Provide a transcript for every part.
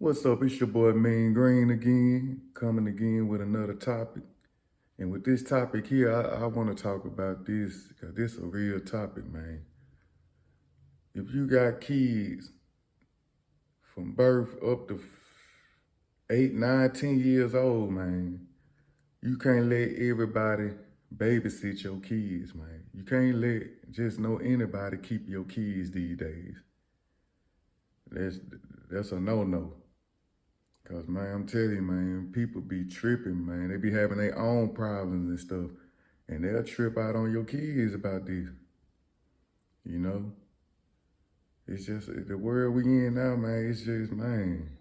What's up? It's your boy Mean Green again, coming again with another topic. And with this topic here, I want to talk about this because this is a real topic, man. If you got kids from birth up to 8, 9, 10 years old, man, you can't let everybody babysit your kids, man. You can't let just know anybody keep your kids these days. That's a no-no. Cause man, I'm telling you, man, people be tripping, man. They be having their own problems and stuff. And they'll trip out on your kids about this. You know? It's just the world we in now, man, it's just, man,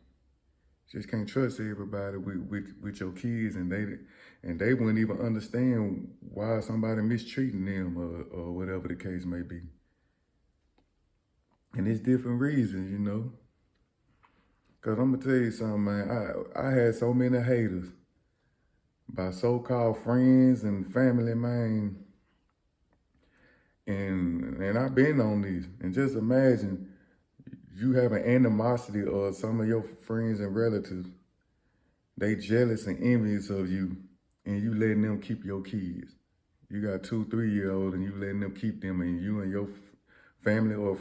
just can't trust everybody with your kids, and they wouldn't even understand why somebody mistreating them or whatever the case may be. And it's different reasons, you know. Cause I'm gonna tell you something, man. I had so many haters by so-called friends and family, man. And I've been on these. And just imagine you having animosity or some of your friends and relatives. They jealous and envious of you, and you letting them keep your kids. You got 2, 3-year-olds, and you letting them keep them, and you and your family or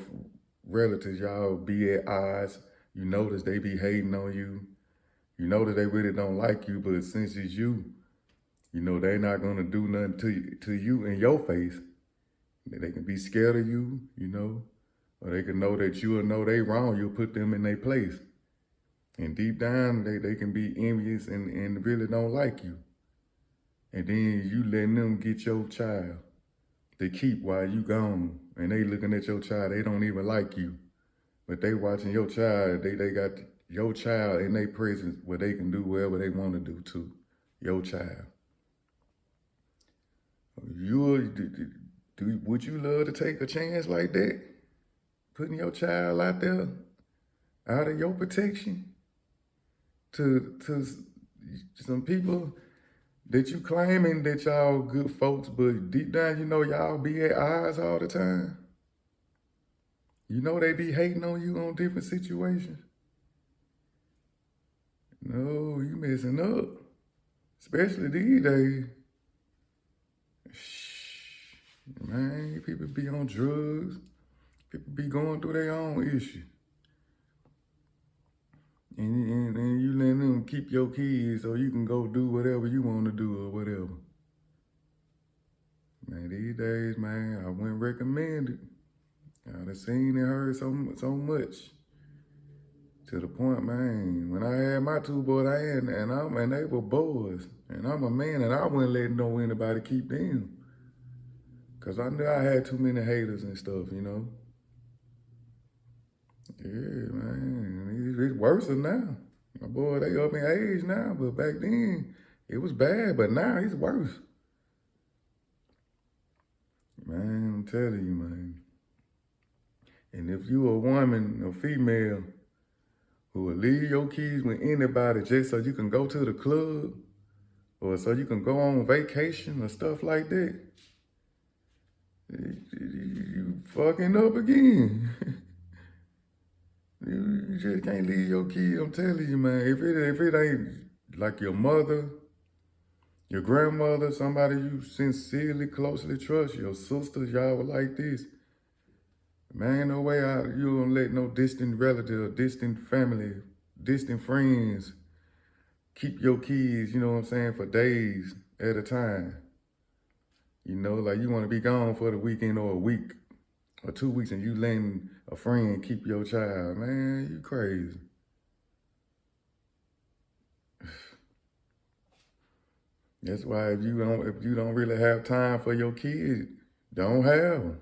relatives, y'all be at odds. You notice they be hating on you. You know that they really don't like you, but since it's you, you know they not gonna do nothing to you in your face. They can be scared of you, you know, or they can know that you'll know they wrong. You'll put them in their place. And deep down, they can be envious and really don't like you. And then you letting them get your child. They keep while you gone. And they looking at your child, they don't even like you. But they watching your child, they got your child in their presence where they can do whatever they want to do to your child. Would you love to take a chance like that? Putting your child out there, out of your protection, to some people that you claiming that y'all good folks, but deep down you know y'all be at odds all the time? You know they be hating on you on different situations. No, you messing up. Especially these days. Man, people be on drugs. People be going through their own issues. And you letting them keep your kids so you can go do whatever you want to do or whatever. Man, these days, man, I wouldn't recommend it. I've seen and heard so much. To the point, man, when I had my 2 boys, and they were boys, and I'm a man, and I wouldn't let anybody keep them. Cause I knew I had too many haters and stuff, you know. Yeah, man, it's worse now. My boy, they up in age now, but back then, it was bad, but now it's worse. Man, I'm telling you, man. And if you a woman or female who will leave your kids with anybody just so you can go to the club or so you can go on vacation or stuff like that, you fucking up again. You just can't leave your kids. I'm telling you, man. If it ain't like your mother, your grandmother, somebody you sincerely, closely trust, your sisters, y'all were like this, man, no way you don't let no distant relative, distant family, distant friends keep your kids, you know what I'm saying, for days at a time. You know, like you want to be gone for the weekend or a week or 2 weeks and you letting a friend keep your child. Man, you crazy. That's why if you don't really have time for your kids, don't have them.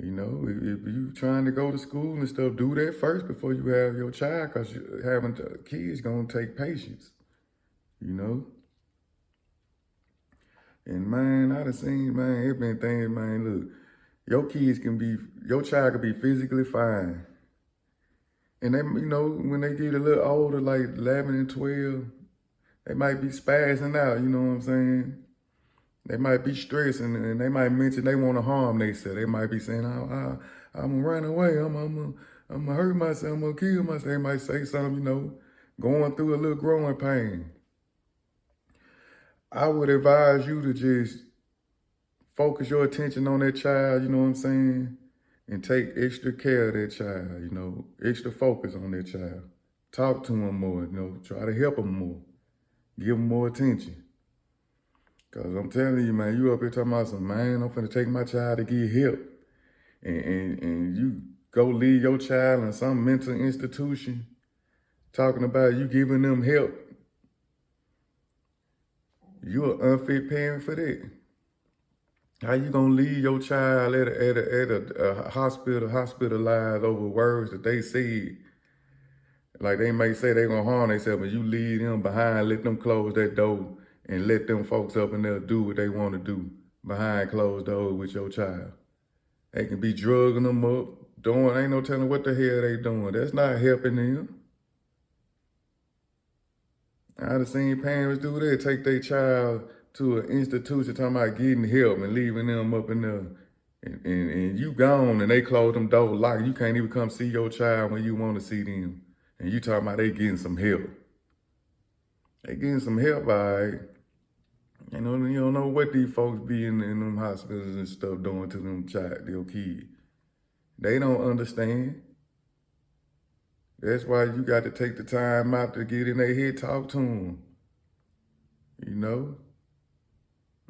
You know, if you trying to go to school and stuff, do that first before you have your child, because having kids gonna take patience, you know? And man, I done seen, man, it been things, man, look, your child can be physically fine. And they, you know, when they get a little older, like 11 and 12, they might be spazzing out, you know what I'm saying? They might be stressing and they might mention they want to harm themselves. They might be saying, I'm going to run away. I'm I'm gonna hurt myself, I'm gonna kill myself. They might say something, going through a little growing pain. I would advise you to just focus your attention on that child, you know what I'm saying? And take extra care of that child, extra focus on that child. Talk to him more, try to help him more. Give him more attention. Because I'm telling you, man, you up here talking about some, man, I'm finna take my child to get help. And you go leave your child in some mental institution talking about you giving them help. You're an unfit parent for that. How you gonna leave your child at a hospital, hospitalized over words that they said? Like they may say they gonna harm themselves, but you leave them behind, let them close that door and let them folks up in there do what they wanna do behind closed doors with your child. They can be drugging them up, ain't no telling what the hell they doing. That's not helping them. I've seen parents do that, take their child to an institution talking about getting help and leaving them up in there. And you gone and they close them doors locked. You can't even come see your child when you want to see them. And you talking about they getting some help. They getting some help, all right. You don't know what these folks be in them hospitals and stuff doing to them their kids. They don't understand. That's why you got to take the time out to get in their head, talk to them.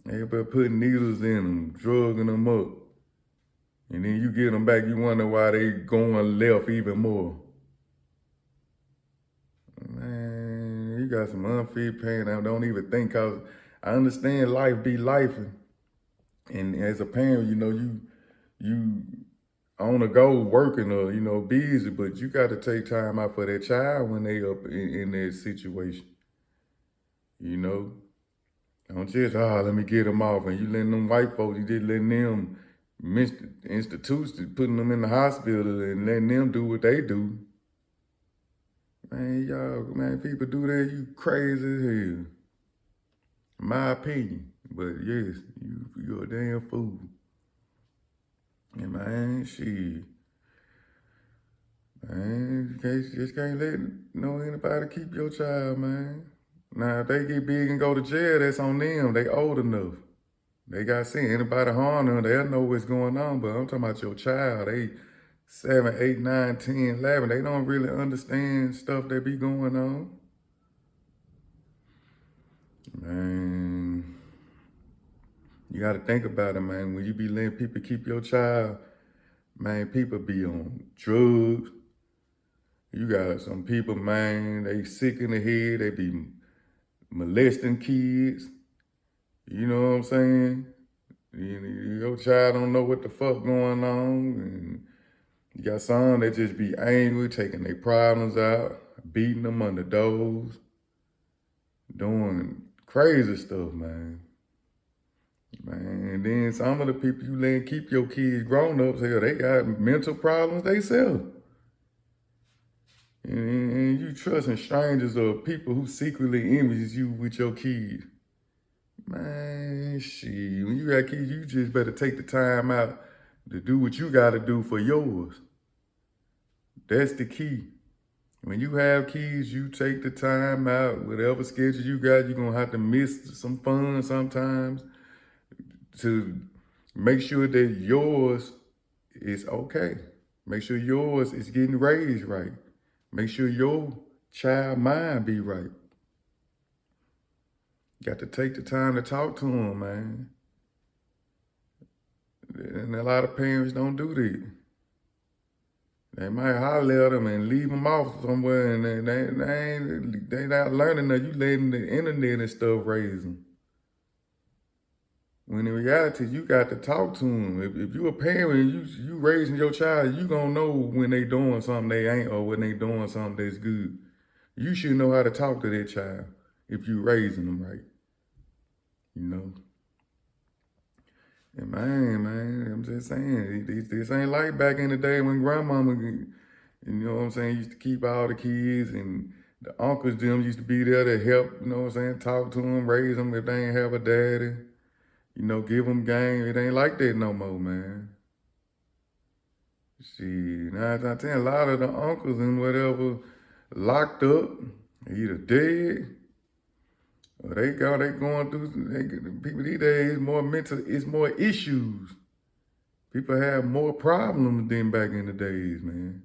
Everybody putting needles in them, drugging them up. And then you get them back, you wonder why they going left even more. Man, you got some unfit pain. I don't even think, cause I understand life be life. And as a parent, you on the go working or, busy, but you got to take time out for that child when they up in that situation. Don't just, let me get them off. And you letting them white folks, you just letting them institutions, putting them in the hospital and letting them do what they do. Man, people do that, you crazy as hell. My opinion. But yes, you're a damn fool. And man, shit. Man, you just can't let anybody keep your child, man. Now, if they get big and go to jail, that's on them. They old enough. They got seen. Anybody harm them, they'll know what's going on. But I'm talking about your child. They 7, 8, 9, 10, 11. They don't really understand stuff that be going on. Man, you got to think about it, man. When you be letting people keep your child, man, people be on drugs. You got some people, man, they sick in the head. They be molesting kids. You know what I'm saying? Your child don't know what the fuck going on. And you got some that just be angry, taking their problems out, beating them under doors, doing crazy stuff, man. And then some of the people you letting keep your kids grown ups, hell, they got mental problems themselves. And you trusting strangers or people who secretly envies you with your kids. Man, shit, when you got kids, you just better take the time out to do what you got to do for yours. That's the key. When you have kids, you take the time out, whatever schedule you got, you're going to have to miss some fun sometimes to make sure that yours is okay. Make sure yours is getting raised right. Make sure your child mind be right. Got to take the time to talk to them, man. And a lot of parents don't do that. They might holler at them and leave them off somewhere, and they not learning that you letting the internet and stuff raise them. When in reality, you got to talk to them. If you a parent and you raising your child, you gonna know when they doing something they ain't or when they doing something that's good. You should know how to talk to that child if you raising them right. And man, I'm just saying, this ain't like back in the day when grandmama, used to keep all the kids and the uncles them used to be there to help, talk to them, raise them if they ain't have a daddy. Give them game. It ain't like that no more, man. See, 9 out of 10, a lot of the uncles and whatever locked up, either dead or they going through. People these days more mental. It's more issues. People have more problems than back in the days, man.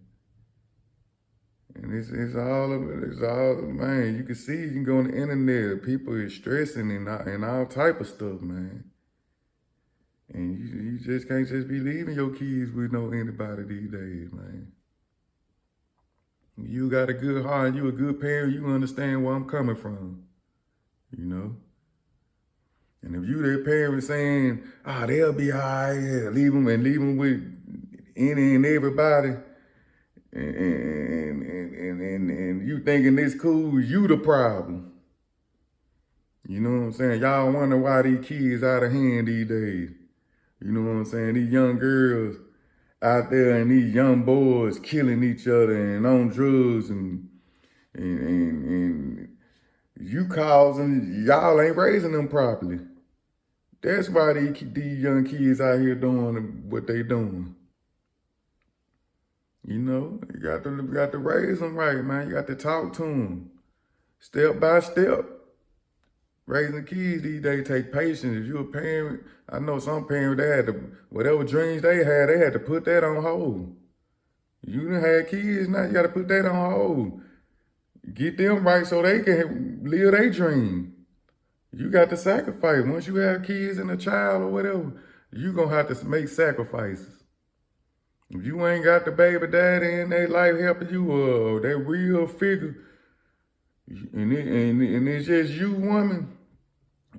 And it's all of it. It's all, man. You can see. You can go on the internet. People is stressing and all type of stuff, man. And you just can't just be leaving your kids with no anybody these days, man. You got a good heart, you a good parent, you understand where I'm coming from, you know? And if you that parent saying, they'll be all right, yeah, leave them with any and everybody, and you thinking this cool, you the problem. You know what I'm saying? Y'all wonder why these kids out of hand these days. You know what I'm saying? These young girls out there and these young boys killing each other and on drugs and you causing, y'all ain't raising them properly. That's why these young kids out here doing what they doing. You know, you got to raise them right, man. You got to talk to them step by step. Raising kids these days take patience. If you're a parent, I know some parents, they had to, whatever dreams they had to put that on hold. You done had kids, now you got to put that on hold. Get them right so they can live their dream. You got to sacrifice. Once you have kids and a child or whatever, you going to have to make sacrifices. If you ain't got the baby daddy in their life helping you, or that real figure, and it's just you, woman,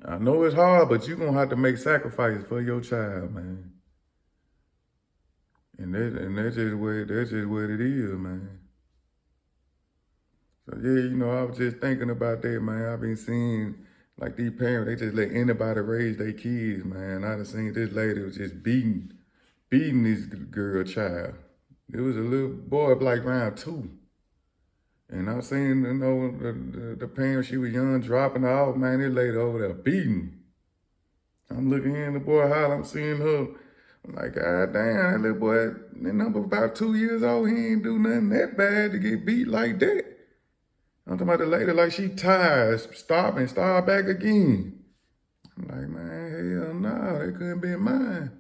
I know it's hard, but you going to have to make sacrifices for your child, man. And that's just what it is, man. So yeah, you know, I was just thinking about that, man. I've been seeing like these parents, they just let anybody raise their kids, man. I done seen this lady was just beating this girl child. It was a little boy like around 2. And I seen, you know, the parents, she was young, dropping her off, man. This lady over there beating. I'm looking in the boy holler, I'm seeing her. I'm like, God damn, that little boy, that number about 2 years old, he ain't do nothing that bad to get beat like that. I'm talking about the lady like she tired, stop and start back again. I'm like, man, hell no, that couldn't be mine.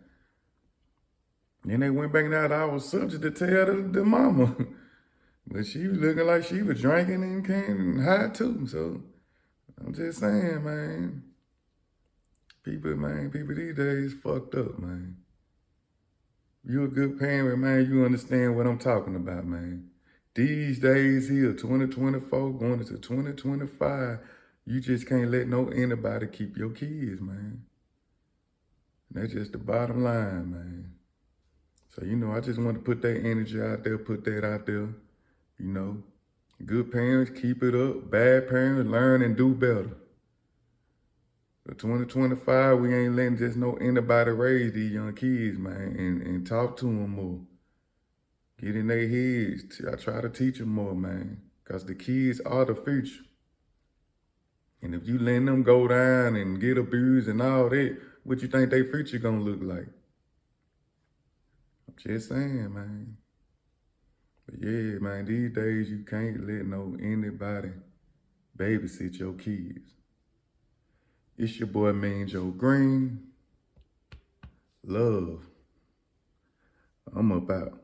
Then they went back and out, I was subject to tell the mama. But she was looking like she was drinking and can't high too. So I'm just saying, man. People these days fucked up, man. You a good parent, man, you understand what I'm talking about, man. These days here, 2024, going into 2025, you just can't let anybody keep your kids, man. That's just the bottom line, man. So, you know, I just want to put that energy out there, put that out there. You know, good parents, keep it up. Bad parents, learn and do better. For 2025, we ain't letting just anybody raise these young kids, man, and talk to them more. Get in their heads. I try to teach them more, man, because the kids are the future. And if you letting them go down and get abused and all that, what you think their future gonna look like? I'm just saying, man. But yeah, man, these days you can't let anybody babysit your kids. It's your boy, Mean Joe Green. Love. I'm up out.